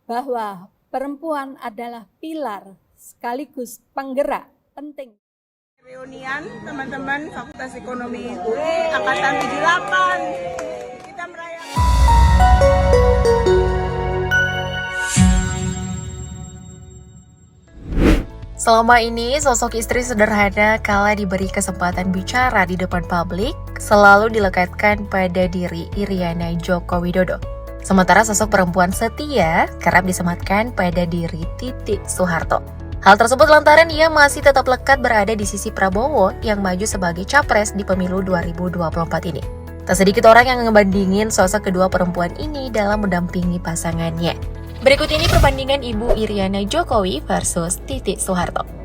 bahwa perempuan adalah pilar sekaligus penggerak penting. Reunian teman-teman Fakultas Ekonomi UI Angkatan 78. Kita merayakan. Selama ini, sosok istri sederhana kala diberi kesempatan bicara di depan publik selalu dilekatkan pada diri Iriana Joko Widodo. Sementara sosok perempuan setia kerap disematkan pada diri Titik Soeharto. Hal tersebut lantaran ia masih tetap lekat berada di sisi Prabowo yang maju sebagai capres di pemilu 2024 ini. Tak sedikit orang yang ngebandingin sosok kedua perempuan ini dalam mendampingi pasangannya. Berikut ini perbandingan Ibu Iriana Jokowi versus Titik Soeharto.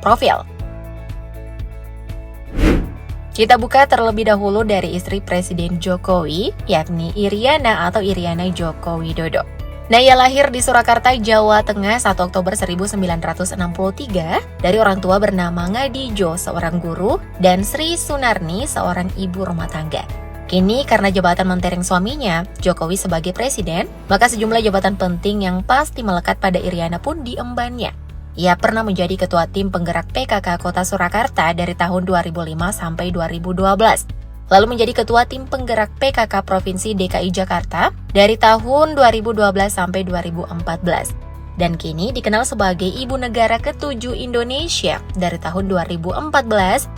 Profil. Kita buka terlebih dahulu dari istri Presiden Jokowi, yakni Iriana atau Iriana Joko Widodo. Nah, ia lahir di Surakarta, Jawa Tengah 1 Oktober 1963 dari orang tua bernama Ngadijo, seorang guru, dan Sri Sunarni, seorang ibu rumah tangga. Kini karena jabatan mentereng suaminya, Jokowi sebagai presiden, maka sejumlah jabatan penting yang pasti melekat pada Iriana pun diembannya. Ia pernah menjadi ketua tim penggerak PKK Kota Surakarta dari tahun 2005 sampai 2012. Lalu menjadi ketua tim penggerak PKK Provinsi DKI Jakarta dari tahun 2012 sampai 2014. Dan kini dikenal sebagai Ibu Negara ke-7 Indonesia dari tahun 2014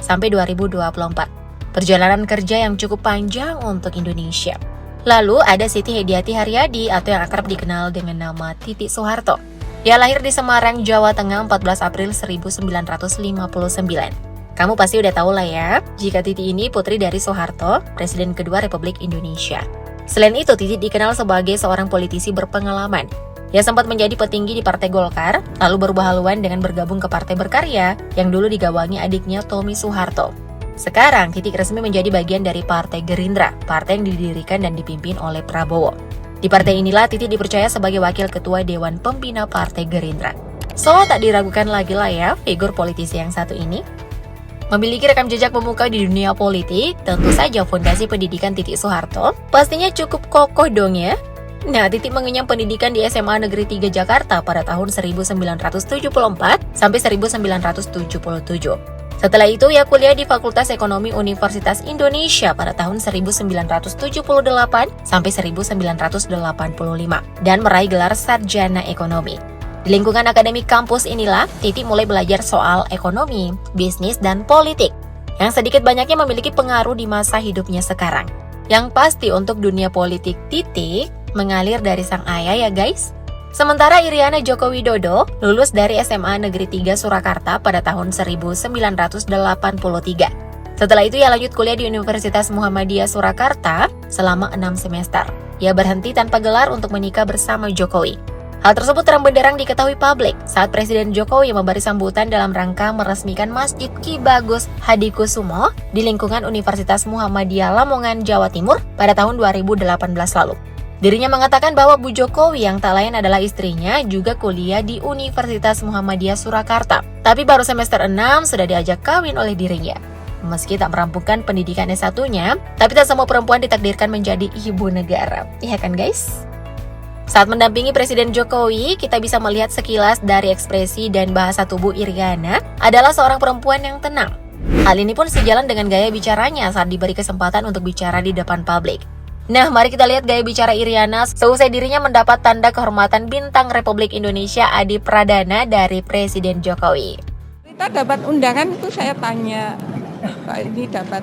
sampai 2024. Perjalanan kerja yang cukup panjang untuk Indonesia. Lalu ada Siti Hediati Haryadi atau yang akrab dikenal dengan nama Titik Soeharto. Ia lahir di Semarang, Jawa Tengah 14 April 1959. Kamu pasti udah tahu lah ya, jika Titi ini putri dari Soeharto, Presiden kedua Republik Indonesia. Selain itu, Titi dikenal sebagai seorang politisi berpengalaman. Ia sempat menjadi petinggi di Partai Golkar, lalu berubah haluan dengan bergabung ke Partai Berkarya, yang dulu digawangi adiknya Tommy Soeharto. Sekarang, Titi resmi menjadi bagian dari Partai Gerindra, partai yang didirikan dan dipimpin oleh Prabowo. Di partai inilah Titi dipercaya sebagai wakil ketua Dewan Pembina Partai Gerindra. So, tak diragukan lagi lah ya, figur politisi yang satu ini. Memiliki rekam jejak memukau di dunia politik, tentu saja fondasi pendidikan Titik Soeharto pastinya cukup kokoh dong ya. Nah, Titik mengenyam pendidikan di SMA Negeri 3 Jakarta pada tahun 1974 sampai 1977. Setelah itu, ia kuliah di Fakultas Ekonomi Universitas Indonesia pada tahun 1978 sampai 1985 dan meraih gelar sarjana ekonomi. Di lingkungan akademik kampus inilah, Titi mulai belajar soal ekonomi, bisnis, dan politik, yang sedikit banyaknya memiliki pengaruh di masa hidupnya sekarang. Yang pasti untuk dunia politik Titi mengalir dari sang ayah ya guys. Sementara Iriana Joko Widodo lulus dari SMA Negeri 3 Surakarta pada tahun 1983. Setelah itu ia lanjut kuliah di Universitas Muhammadiyah Surakarta selama 6 semester. Ia berhenti tanpa gelar untuk menikah bersama Jokowi. Hal tersebut terang benderang diketahui publik saat Presiden Jokowi memberi sambutan dalam rangka meresmikan Masjid Ki Bagus Hadikusumo di lingkungan Universitas Muhammadiyah Lamongan, Jawa Timur pada tahun 2018 lalu. Dirinya mengatakan bahwa Bu Jokowi yang tak lain adalah istrinya juga kuliah di Universitas Muhammadiyah Surakarta. Tapi baru semester 6 sudah diajak kawin oleh dirinya. Meski tak merampungkan pendidikan S1-nya, tapi tak semua perempuan ditakdirkan menjadi ibu negara. Iya kan guys? Saat mendampingi Presiden Jokowi, kita bisa melihat sekilas dari ekspresi dan bahasa tubuh Iriana adalah seorang perempuan yang tenang. Hal ini pun sejalan dengan gaya bicaranya saat diberi kesempatan untuk bicara di depan publik. Nah, mari kita lihat gaya bicara Iriana seusai dirinya mendapat tanda kehormatan Bintang Republik Indonesia Adi Pradana dari Presiden Jokowi. Kita dapat undangan itu saya tanya, Pak ini dapat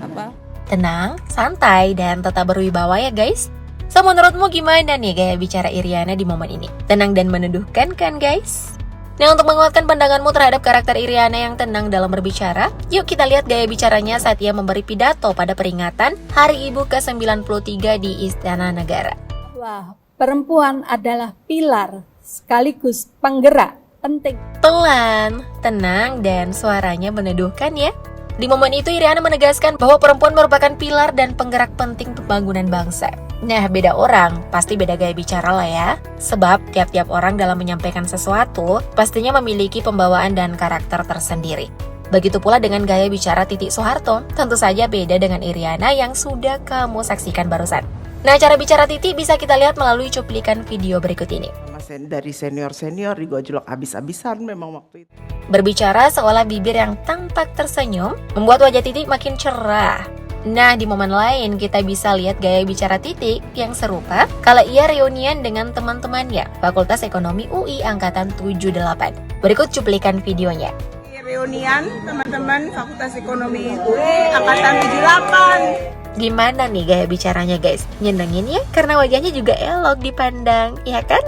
apa? Tenang, santai, dan tetap berwibawa ya guys. So, menurutmu gimana nih gaya bicara Iriana di momen ini? Tenang dan meneduhkan kan guys? Nah, untuk menguatkan pandanganmu terhadap karakter Iriana yang tenang dalam berbicara, yuk kita lihat gaya bicaranya saat ia memberi pidato pada peringatan Hari Ibu ke-93 di Istana Negara. Wah, perempuan adalah pilar sekaligus penggerak penting. Pelan, tenang, dan suaranya meneduhkan ya. Di momen itu Iriana menegaskan bahwa perempuan merupakan pilar dan penggerak penting pembangunan bangsa. Nah, beda orang, pasti beda gaya bicara lah ya. Sebab tiap-tiap orang dalam menyampaikan sesuatu pastinya memiliki pembawaan dan karakter tersendiri. Begitu pula dengan gaya bicara Titik Soeharto, tentu saja beda dengan Iriana yang sudah kamu saksikan barusan. Nah, cara bicara Titik bisa kita lihat melalui cuplikan video berikut ini. Dari senior-senior digojlok habis-habisan memang waktu itu. Berbicara seolah bibir yang tampak tersenyum, membuat wajah Titik makin cerah. Nah, di momen lain kita bisa lihat gaya bicara Titik yang serupa kala ia reunian dengan teman-temannya Fakultas Ekonomi UI Angkatan 78. Berikut cuplikan videonya. Reunian teman-teman Fakultas Ekonomi UI Angkatan 78. Gimana nih gaya bicaranya guys? Nyenengin ya? Karena wajahnya juga elok dipandang, ya kan?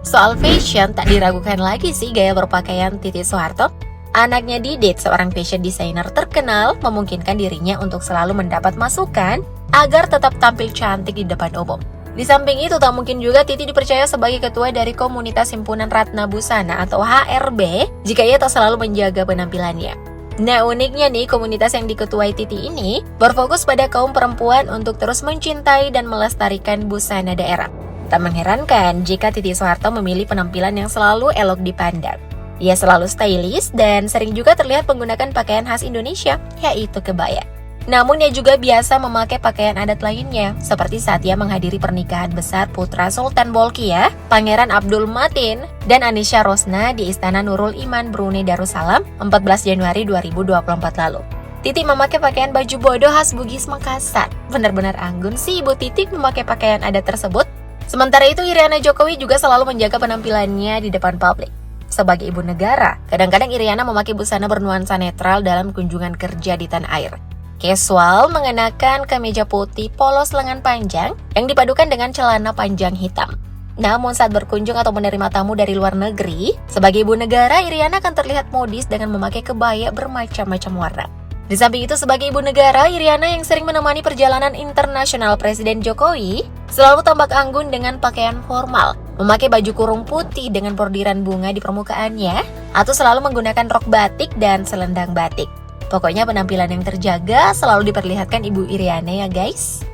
Soal fashion, tak diragukan lagi sih gaya berpakaian Titik Soeharto. Anaknya Didit, seorang fashion designer terkenal, memungkinkan dirinya untuk selalu mendapat masukan agar tetap tampil cantik di depan umum. Di samping itu, tak mungkin juga Titi dipercaya sebagai ketua dari komunitas Himpunan Ratna Busana atau HRB jika ia tak selalu menjaga penampilannya. Nah, uniknya nih, komunitas yang diketuai Titi ini berfokus pada kaum perempuan untuk terus mencintai dan melestarikan busana daerah. Tak mengherankan jika Titik Soeharto memilih penampilan yang selalu elok dipandang. Ia selalu stylish dan sering juga terlihat menggunakan pakaian khas Indonesia, yaitu kebaya. Namun ia juga biasa memakai pakaian adat lainnya, seperti saat ia menghadiri pernikahan besar putra Sultan Bolkiah, Pangeran Abdul Matin, dan Anisha Rosna di Istana Nurul Iman Brunei Darussalam 14 Januari 2024 lalu. Titik memakai pakaian baju bodoh khas Bugis Makassar. Benar-benar anggun sih Ibu Titik memakai pakaian adat tersebut. Sementara itu, Iriana Jokowi juga selalu menjaga penampilannya di depan publik. Sebagai ibu negara, kadang-kadang Iriana memakai busana bernuansa netral dalam kunjungan kerja di tanah air. Casual mengenakan kemeja putih polos lengan panjang yang dipadukan dengan celana panjang hitam. Namun saat berkunjung atau menerima tamu dari luar negeri, sebagai ibu negara, Iriana akan terlihat modis dengan memakai kebaya bermacam-macam warna. Di samping itu, sebagai ibu negara, Iriana yang sering menemani perjalanan internasional Presiden Jokowi selalu tampak anggun dengan pakaian formal, memakai baju kurung putih dengan bordiran bunga di permukaannya, atau selalu menggunakan rok batik dan selendang batik. Pokoknya penampilan yang terjaga selalu diperlihatkan Ibu Iriana ya guys.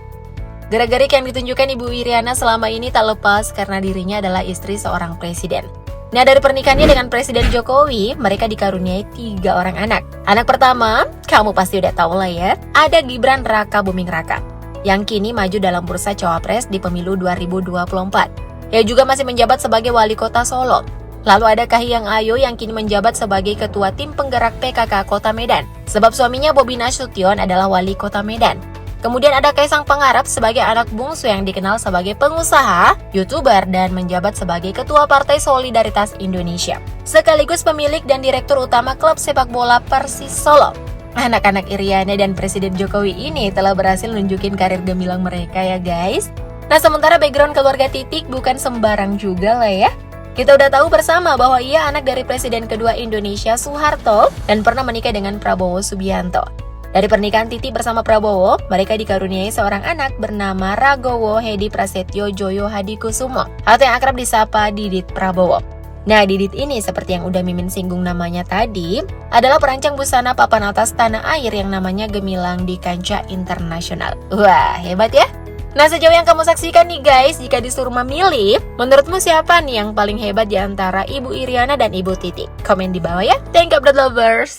Gerak-gerik yang ditunjukkan Ibu Iriana selama ini tak lepas karena dirinya adalah istri seorang presiden. Nah, dari pernikahannya dengan Presiden Jokowi, mereka dikaruniai 3 orang anak. Anak pertama, kamu pasti udah tahu lah ya, ada Gibran Raka Buming Raka, yang kini maju dalam bursa cawapres di pemilu 2024. Ia juga masih menjabat sebagai wali kota Solo. Lalu ada Kahiyang Ayu yang kini menjabat sebagai ketua tim penggerak PKK Kota Medan, sebab suaminya Bobi Nasution adalah wali kota Medan. Kemudian ada Kaisang Pangarep sebagai anak bungsu yang dikenal sebagai pengusaha, YouTuber, dan menjabat sebagai ketua Partai Solidaritas Indonesia, sekaligus pemilik dan direktur utama klub sepak bola Persis Solo. Anak-anak Iriana dan Presiden Jokowi ini telah berhasil nunjukin karir gemilang mereka ya guys. Nah, sementara background keluarga Titik bukan sembarang juga lah ya. Kita udah tahu bersama bahwa ia anak dari Presiden kedua Indonesia Soeharto dan pernah menikah dengan Prabowo Subianto. Dari pernikahan Titi bersama Prabowo, mereka dikaruniai seorang anak bernama Ragowo Hedi Prasetyo Joyo Hadikusumo atau yang akrab disapa Didit Prabowo. Nah, Didit ini seperti yang udah Mimin singgung namanya tadi, adalah perancang busana papan atas tanah air yang namanya gemilang di kancah internasional. Wah, hebat ya? Nah, sejauh yang kamu saksikan nih guys, jika disuruh memilih, menurutmu siapa nih yang paling hebat di antara Ibu Iriana dan Ibu Titik? Komen di bawah ya. Thank you, Blood Lovers!